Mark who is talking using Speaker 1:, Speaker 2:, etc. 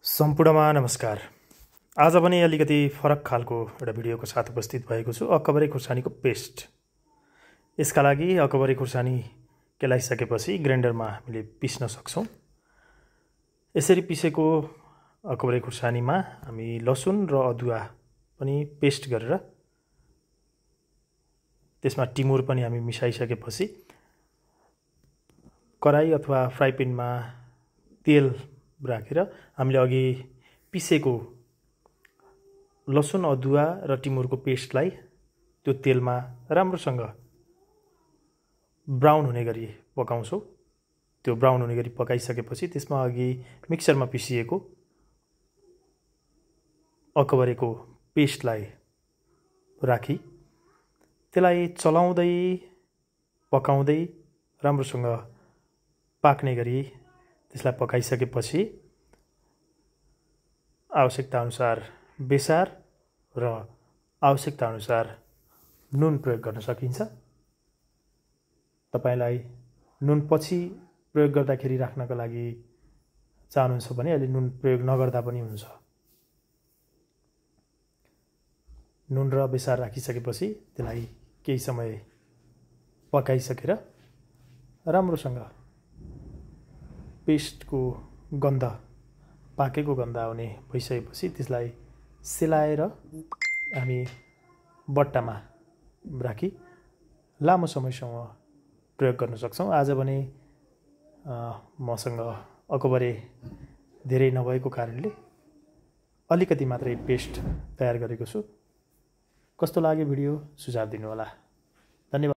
Speaker 1: सम्पूर्णमा नमस्कार। आज पनि अलिकति फरक खालको एउटा भिडियोको साथ उपस्थित भएको छु। अकबरे खुर्सानीको पेस्ट। यसका लागि अकबरे खुर्सानी केलाइसकेपछि ग्राइन्डरमा हामीले पिस्न सक्छौँ। यसरी पिसेको अकबरे खुर्सानीमा हामी लसुन र अदुवा पनि पेस्ट गरेर त्यसमा टिमुर पनि हामी मिसाइसकेपछि कराई अथवा फ्राई प्यानमा तेल राखेर हामीले अघि पिसेको लसुन अदुवा र टिमुरको पेस्टलाई त्यो तेलमा राम्रोसँग ब्राउन हुने गरी पकाउँछौँ। त्यो ब्राउन हुने गरी पकाइसकेपछि त्यसमा अघि मिक्सरमा पिसिएको अकबरेको पेस्टलाई राखी त्यसलाई चलाउँदै पकाउँदै राम्रोसँग पाक्ने गरी त्यसलाई पकाइसकेपछि आवश्यकता अनुसार बेसार र आवश्यकता अनुसार नुन प्रयोग गर्न सकिन्छ। तपाईलाई नुन पछि प्रयोग गर्दाखेरि राख्नको लागि चाहनुहुन्छ भने अहिले नुन प्रयोग नगर्दा पनि हुन्छ। नुन र बेसार राखिसकेपछि त्यसलाई केही समय पकाइसकेर राम्रोसँग पेस्टको गन्ध पाकेको गन्ध आउने भइसकेपछि त्यसलाई सेलाएर हामी बट्टामा राखी लामो समयसम्म प्रयोग गर्न सक्छौँ। आज भने मसँग अकबरे धेरै नभएको कारणले अलिकति मात्रै पेस्ट तयार गरेको छु। कस्तो लाग्यो भिडियो सुझाव दिनुहोला। धन्यवाद।